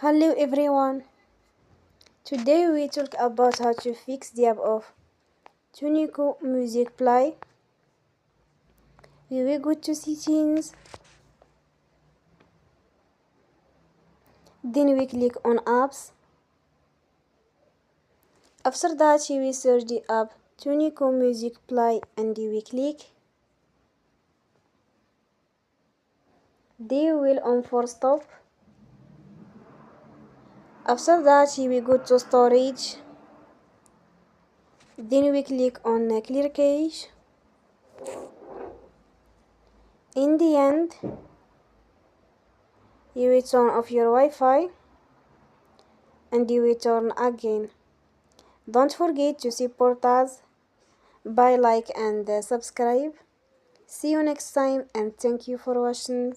Hello everyone. Today we talk about how to fix the app of Tunecho music play. We will go to settings. Then we click on apps. After that we will search the app Tunecho music play and we click. They will on for stop. After that we will go to storage. Then we click on clear cache. In the end, you will turn off your Wi-Fi and you will turn again. Don't forget to support us by like and subscribe. See you next time and thank you for watching.